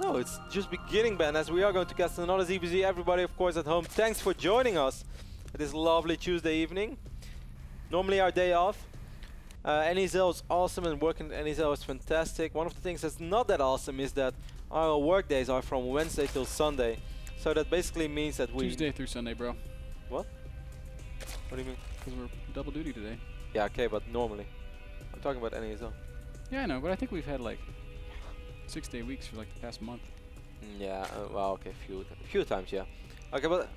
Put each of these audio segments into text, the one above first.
No, it's just beginning, Ben, as we are going to cast another ZBZ. Everybody, of course, at home, thanks for joining us this lovely Tuesday evening. Normally our day off. NASL is awesome and working at NASL is fantastic. One of the things that's not that awesome is that our work days are from Wednesday till Sunday. So that basically means that we... Tuesday through Sunday, bro. What? What do you mean? Because we're double duty today. Yeah, okay, but normally. I'm talking about NASL. Yeah, I know, but I think we've had like 6-day weeks for like the past month. Yeah, well, okay, few times, yeah. Okay, but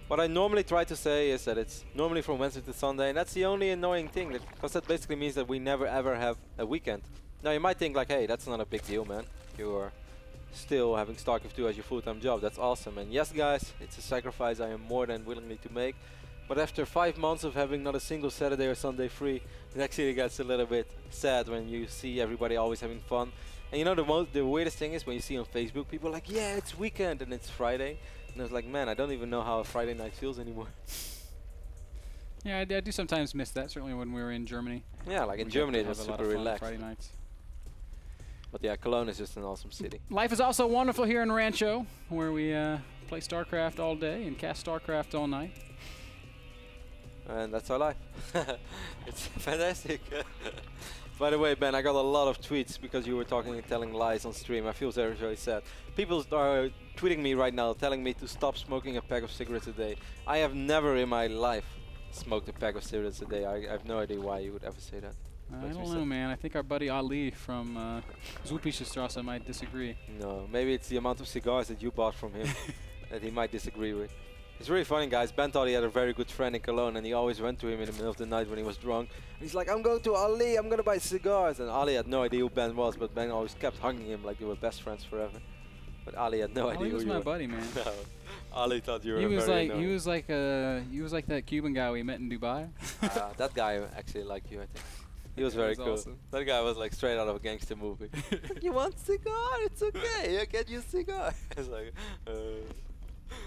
what I normally try to say is that it's normally from Wednesday to Sunday, and that's the only annoying thing, because that basically means that we never ever have a weekend. Now you might think like, hey, that's not a big deal, man. You are still having StarCraft 2 as your full-time job. That's awesome. And yes, guys, it's a sacrifice I am more than willingly to make. But after 5 months of having not a single Saturday or Sunday free, it actually gets a little bit sad when you see everybody always having fun. And you know, the weirdest thing is when you see on Facebook people like, yeah, it's weekend and it's Friday. And I was like, man, I don't even know how a Friday night feels anymore. Yeah, I do sometimes miss that, certainly when we were in Germany. Yeah, like in Germany it was super relaxed. Friday nights. But yeah, Cologne is just an awesome city. Life is also wonderful here in Rancho, where we play StarCraft all day and cast StarCraft all night. And that's our life. It's fantastic. By the way, Ben, I got a lot of tweets because you were talking and telling lies on stream. I feel very, very sad. People are tweeting me right now, telling me to stop smoking a pack of cigarettes a day. I have never in my life smoked a pack of cigarettes a day. I have no idea why you would ever say that. I don't know, man. I think our buddy Ali from Zulpischstrasse might disagree. No, maybe it's the amount of cigars that you bought from him that he might disagree with. It's really funny, guys. Ben thought he had a very good friend in Cologne, and he always went to him in the middle of the night when he was drunk. And he's like, I'm going to Ali, I'm going to buy cigars. And Ali had no idea who Ben was, but Ben always kept hugging him like they were best friends forever. But Ali had no idea who you were. Ali was my buddy, man. No, Ali thought you were he was very like annoying. he was like that Cuban guy we met in Dubai. That guy actually liked you, I think. He was very cool. Awesome. That guy was like straight out of a gangster movie. You want cigar? It's okay. I get you a cigar. It's like,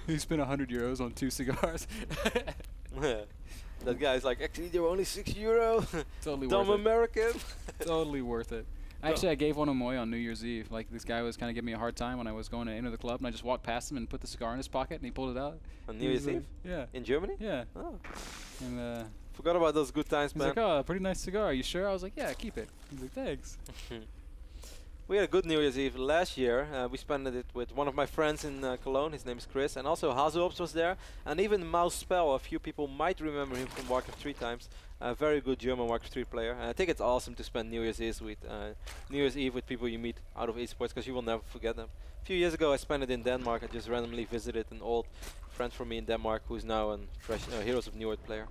he spent 100 euros on 2 cigars. Yeah. That guy's like, actually, they were only €6. Totally Dumb worth American. Totally worth it. Actually, I gave one away on New Year's Eve. Like, this guy was kind of giving me a hard time when I was going to enter the club, and I just walked past him and put the cigar in his pocket, and he pulled it out. On New Year's Eve? Yeah. In Germany? Yeah. Oh. And forgot about those good times, man. He's like, oh, pretty nice cigar. Are you sure? I was like, yeah, keep it. He's like, thanks. We had a good New Year's Eve last year. We spent it with one of my friends in Cologne. His name is Chris. And also Hazuops was there. And even Mouse Spell. A few people might remember him from Warcraft 3 times. A very good German Warcraft 3 player. And I think it's awesome to spend New Year's Eve with people you meet out of esports, because you will never forget them. A few years ago I spent it in Denmark. I just randomly visited an old friend from me in Denmark who's now a fresh Heroes of Newerth player.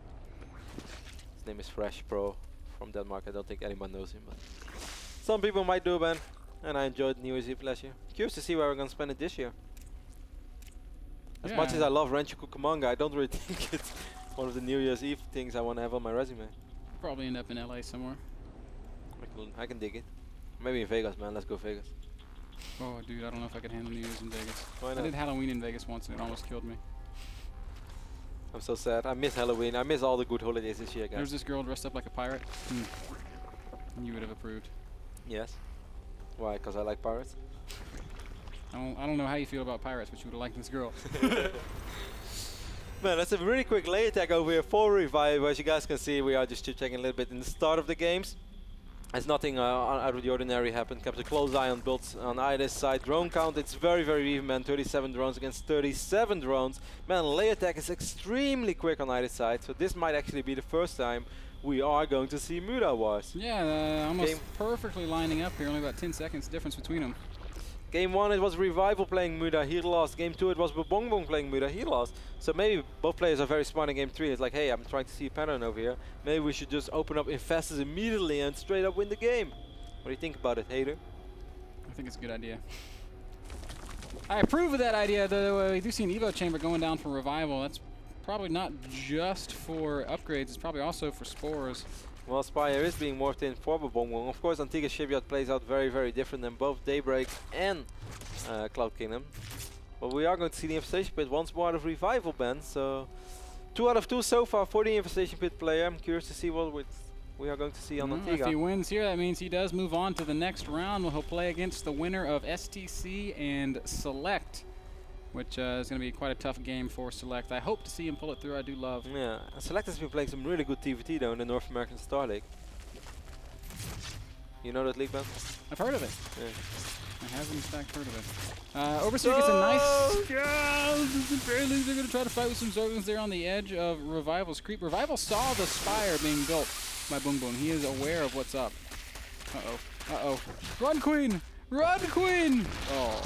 His name is Fresh Pro from Denmark. I don't think anyone knows him, but some people might do, man. And I enjoyed New Year's Eve last year. Curious to see where we're going to spend it this year. As much as I love Rancho Cucamonga, I don't really think it's one of the New Year's Eve things I want to have on my resume. Probably end up in LA somewhere. I can dig it. Maybe in Vegas, man. Let's go Vegas. Oh, dude, I don't know if I could handle New Year's in Vegas. Why not? I did Halloween in Vegas once, and it almost killed me. I'm so sad. I miss Halloween. I miss all the good holidays this year, guys. There's this girl dressed up like a pirate. You would have approved. Yes. Why? Because I like pirates? I don't know how you feel about pirates, but you would have liked this girl. Man, that's a really quick lay attack over here for Revive. As you guys can see, we are just chit-chatting a little bit in the start of the games. As nothing out of the ordinary happened. Kept a close eye on builds on either side. Drone count, it's very, very even, man. 37 drones against 37 drones. Man, lay attack is extremely quick on either side. So this might actually be the first time we are going to see Muda Wars. Yeah, almost perfectly lining up here. Only about 10 seconds difference between them. Game 1 it was Revival playing Muda, he lost. Game 2 it was Bboong playing Muda, he lost. So maybe both players are very smart in Game 3. It's like, hey, I'm trying to see a pattern over here. Maybe we should just open up Infestus immediately and straight up win the game. What do you think about it, Hater? I think it's a good idea. I approve of that idea, though. We do see an Evo chamber going down for Revival. That's probably not just for upgrades, it's probably also for spores. Well, Spire is being morphed in for Bboong. Of course, Antiga Shipyard plays out very, very different than both Daybreak and Cloud Kingdom. But we are going to see the Infestation Pit once more out of Revival, Ben. So 2 out of 2 so far for the Infestation Pit player. I'm curious to see what we are going to see on Well, Antiga. if he wins here, that means he does move on to the next round. He'll play against the winner of STC and Select, which is going to be quite a tough game for Select. I hope to see him pull it through. I do love. Yeah, Select has been playing some really good TVT though in the North American Star League. You know that league, man? I've heard of it. Yeah. I have in fact heard of it. Overseer gets a nice. They're going to try to fight with some Zerglings there on the edge of Revival's creep. Revival saw the spire being built by Bboong. He is aware of what's up. Uh-oh. Uh-oh. Run, Queen! Run, Queen! Oh.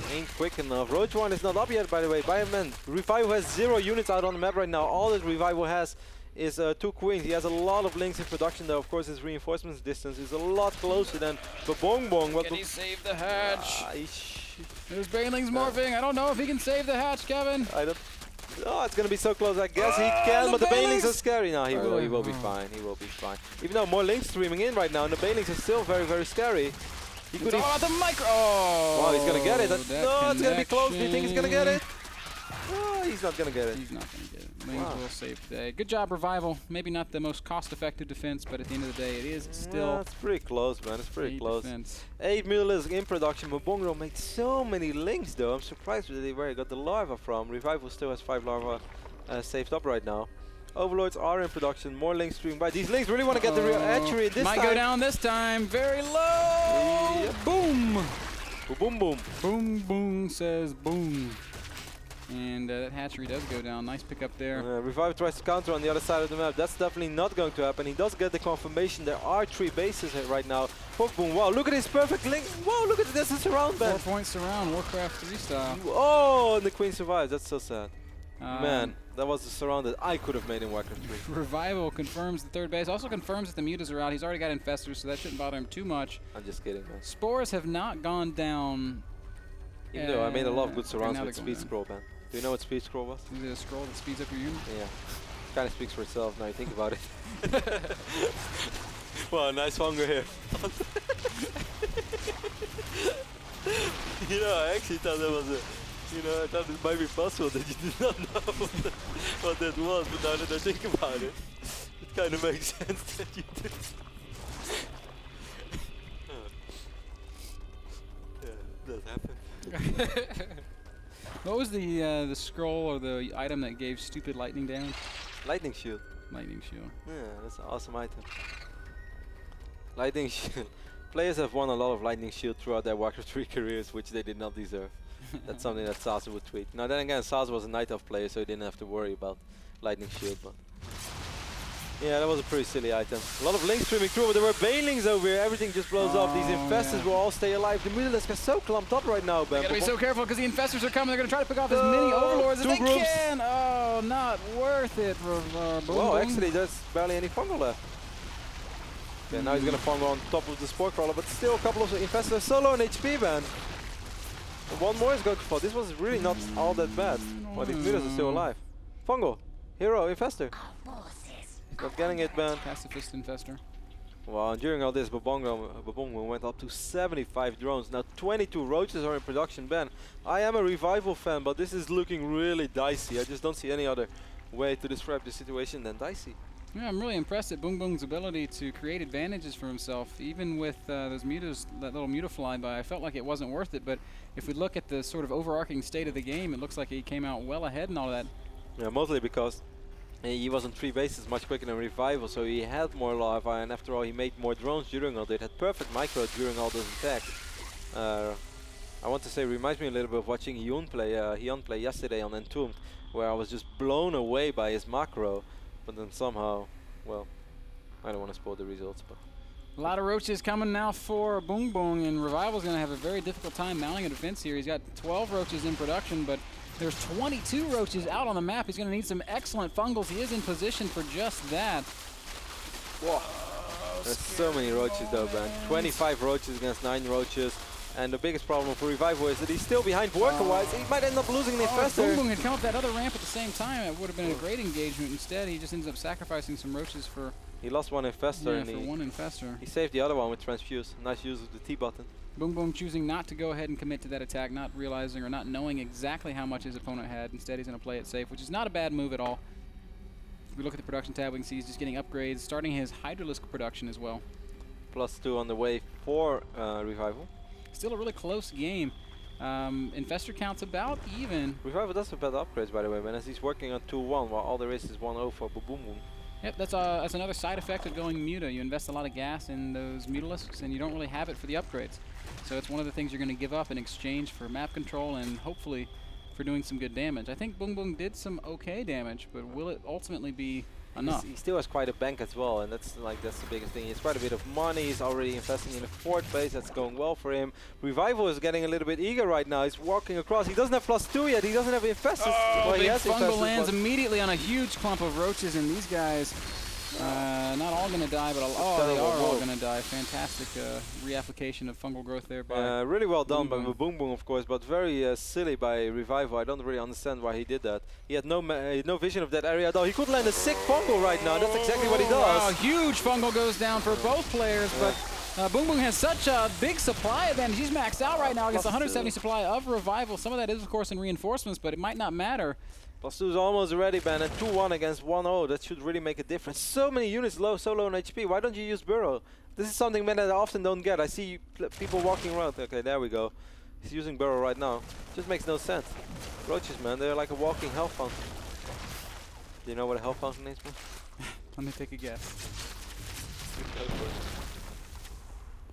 He ain't quick enough. Roach 1 is not up yet, by the way. Man, Revival has 0 units out on the map right now. All that Revival has is 2 queens. He has a lot of links in production though. Of course, his reinforcements distance is a lot closer than Bboong. Can he save the hatch? There's Banelings morphing. I don't know if he can save the hatch, Kevin. I don't. Oh, it's gonna be so close. I guess he can, but the Banelings are scary. No, he will. He will be fine. He will be fine. Even though more links streaming in right now, and the Banelings are still very, very scary. He could. About the micro. Oh, wow, he's gonna get it. No, it's gonna be close. Do you think he's gonna get it? Oh, he's not gonna get it. He's not gonna get it. Lanes will save the day. Good job, Revival. Maybe not the most cost-effective defense, but at the end of the day, it is still. Yeah, it's pretty close, man. It's pretty close. Defense. 8 mules in production. Bboong made so many links, though. I'm surprised with where he got the larva from. Revival still has 5 larva saved up right now. Overlords are in production. More links streaming by. These links really want to get the real hatchery this time. Might go down this time. Very low. Yeah. Boom. Boom, boom. Boom, boom says boom. And that hatchery does go down. Nice pick up there. Revival tries to counter on the other side of the map. That's definitely not going to happen. He does get the confirmation. There are 3 bases right now. Bboong, wow, look at his perfect link. Wow, look at this. It's surround, man. 4 points surround, Warcraft 3 style. Oh, and the queen survives. That's so sad. Man, that was the surround that I could have made in Warcraft 3. Revival confirms the 3rd base. Also confirms that the mutas are out. He's already got infestors, so that shouldn't bother him too much. I'm just kidding, man. Spores have not gone down. Even though I made a lot of good surrounds with speed scroll, man. Do you know what speed scroll was? Is it a scroll that speeds up your unit? Yeah. Kind of speaks for itself now you think about it. Wow, nice hunger here. You know, I actually thought that was I thought it might be possible that you did not know what that was, but now that I think about it, it kind of makes sense that you did. Yeah, that happened. What was the scroll or the item that gave stupid lightning damage? Lightning shield. Lightning shield. Yeah, that's an awesome item. Lightning shield. Players have won a lot of lightning shield throughout their Warcraft 3 careers, which they did not deserve. That's something that Sasa would tweet. Now then again, Sasa was a Night Elf player, so he didn't have to worry about lightning shield. But yeah, that was a pretty silly item. A lot of links streaming through, but there were banelings over here. Everything just blows off. These infestors will all stay alive. The Mutalisks are so clumped up right now, Ben. You gotta be so careful because the infestors are coming. They're gonna try to pick off as many overlords as they can. Oh, not worth it. Well, actually, there's barely any fungal left. Okay, now he's gonna fungal on top of the spore crawler, but still a couple of infestors solo on HP, man. And 1 more is going to fall. This was really not all that bad. Well, these Mutalisks are still alive. Fungal, hero, infestor. Not getting it, man. Pacifist infestor. Wow, and during all this, Bboong went up to 75 drones. Now 22 roaches are in production, Ben. I am a Revival fan, but this is looking really dicey. I just don't see any other way to describe the situation than dicey. Yeah, I'm really impressed at Bboong's ability to create advantages for himself, even with those mutas, that little muta flyby. I felt like it wasn't worth it, but if we look at the sort of overarching state of the game, it looks like he came out well ahead and all that. Yeah, mostly because he was on 3 bases much quicker than Revival, so he had more larva, and after all he made more drones during all that. Had perfect micro during all those attacks. I want to say, reminds me a little bit of watching Hyun play yesterday on Entombed, where I was just blown away by his macro, but then somehow, well, I don't want to spoil the results, but a lot of roaches coming now for Bboong, and Revival's going to have a very difficult time mounting a defense here. He's got 12 roaches in production, but there's 22 roaches out on the map. He's going to need some excellent fungals. He is in position for just that. Whoa. There's so many roaches though, man. 25 roaches against 9 roaches. And the biggest problem for Revival is that he's still behind worker-wise. He might end up losing the infestor. Bboong had come up that other ramp at the same time. It would have been a great engagement. Instead, he just ends up sacrificing some roaches for... He lost 1 infestor. Yeah, for 1 infestor. He saved the other one with Transfuse. Nice use of the T button. Bboong choosing not to go ahead and commit to that attack, not realizing or not knowing exactly how much his opponent had. Instead, he's going to play it safe, which is not a bad move at all. we look at the production tab, we can see he's just getting upgrades, starting his Hydralisk production as well. +2 on the way for Revival. Still a really close game. Infestor count's about even. Revival does have better upgrades, by the way, man, as he's working on 2-1, while all there is 1-0 for Bboong. Yep, that's another side effect of going Muta. You invest a lot of gas in those Mutalisks, and you don't really have it for the upgrades. So it's one of the things you're going to give up in exchange for map control and hopefully for doing some good damage. I think Bboong did some okay damage, but will it ultimately be enough? He still has quite a bank as well, and that's the biggest thing. He has quite a bit of money. He's already investing in a fort base. That's going well for him. Revival is getting a little bit eager right now. He's walking across. He doesn't have +2 yet. He doesn't have infestors. Oh, well, big fungal lands immediately on a huge clump of roaches, and these guys, not all going to die, but they are all going to die. Fantastic reapplication of fungal growth there by really well done by Bboong, of course, but very silly by Revival. I don't really understand why he did that. He had no vision of that area at all. He could land a sick fungal right now. That's exactly what he does. Wow, huge fungal goes down for both players, but Bboong has such a big supply advantage. He's maxed out right now against 170 supply of Revival. Some of that is, of course, in reinforcements, but it might not matter. +2 is almost ready, Ben, and 2-1 against 1-0. That should really make a difference. So many units so low on HP. Why don't you use Burrow? This is something, man, that I often don't get. I see people walking around. Okay, there we go. He's using Burrow right now. Just makes no sense. Roaches, man, they're like a walking health fountain. Do you know what a health fountain is, man? Let me take a guess.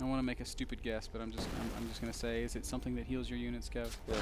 I want to make a stupid guess, but I'm just gonna say, is it something that heals your units, Kev? Yeah.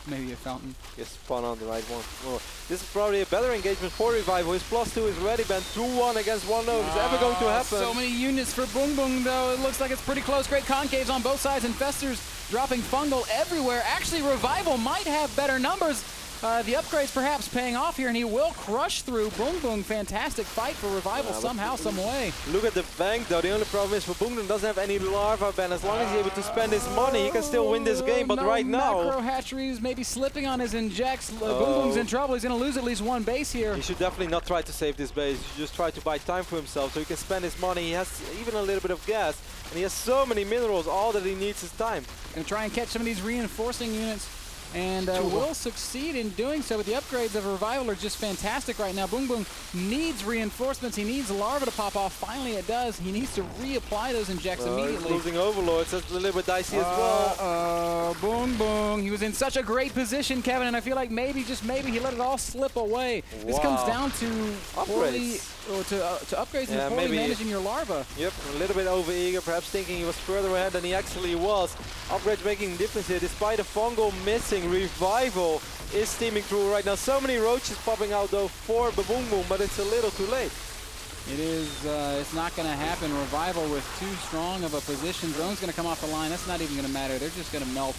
Maybe a fountain. Yes, spot on the right one. Well, this is probably a better engagement for Revival. His +2 is ready, Ben. 2-1 against 1-0. Is it ever going to happen? So many units for Bboong, though. It looks like it's pretty close. Great concaves on both sides. Infestors dropping fungal everywhere. Actually, Revival might have better numbers. The upgrades perhaps paying off here, and he will crush through Bboong. Fantastic fight for Revival somehow, some way. Look at the bank, though. The only problem is Bboong doesn't have any larva, Ben. As long as he's able to spend his money, he can still win this game. But right now, macro hatcheries maybe slipping on his injects. Bboong's in trouble. He's going to lose at least one base here. He should definitely not try to save this base. He should just try to buy time for himself so he can spend his money. He has even a little bit of gas, and he has so many minerals. All that he needs is time. Going to try and catch some of these reinforcing units. And will succeed in doing so, but the upgrades of Revival are just fantastic right now. Bboong needs reinforcements. He needs larva to pop off. Finally it does. He needs to reapply those injects immediately. He's losing Overlords. That's a little bit dicey as well. Bboong. He was in such a great position, Kevin, and I feel like maybe, just maybe, he let it all slip away. Wow. This comes down to upgrades. To upgrades and poorly managing your larva. Yep, a little bit over-eager, perhaps thinking he was further ahead than he actually was. Upgrades making a difference here, despite a fungal missing. Revival is steaming through right now. So many roaches popping out though for Bboong, but it's a little too late. It is, it's not going to happen. Revival with too strong of a position. Drone's going to come off the line. That's not even going to matter. They're just going to melt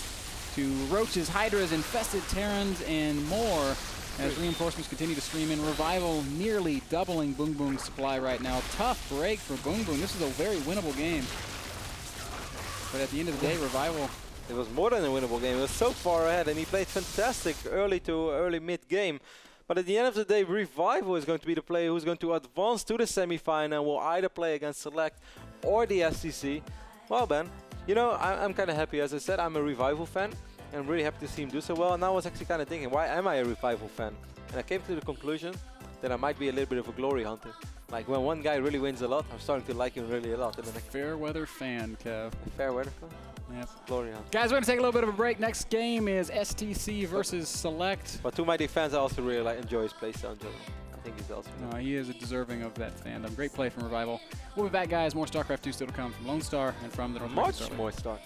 to roaches, hydras, infested terrans, and more as reinforcements continue to stream in. Revival nearly doubling Bboong's supply right now. Tough break for Bboong. This is a very winnable game. But at the end of the day, Revival... It was more than a winnable game. It was so far ahead, and he played fantastic early to early mid-game. But at the end of the day, Revival is going to be the player who's going to advance to the semi-final, will either play against Select or the SCC. Well, Ben, you know, I'm kind of happy. As I said, I'm a Revival fan, and I'm really happy to see him do so well. And I was actually kind of thinking, why am I a Revival fan? And I came to the conclusion that I might be a little bit of a glory hunter. Like, when one guy really wins a lot, I'm starting to like him really a lot. And then fair weather fan, Kev. Fair weather fan? Yep. Glory hunter. Guys, we're going to take a little bit of a break. Next game is STC versus Select. But to my defense, I also really enjoy his playstyle in general. I think he's also... No, he is deserving of that fandom. Great play from Revival. We'll be back, guys. More StarCraft 2 still to come from Lone Star and from the North American Much more StarCraft.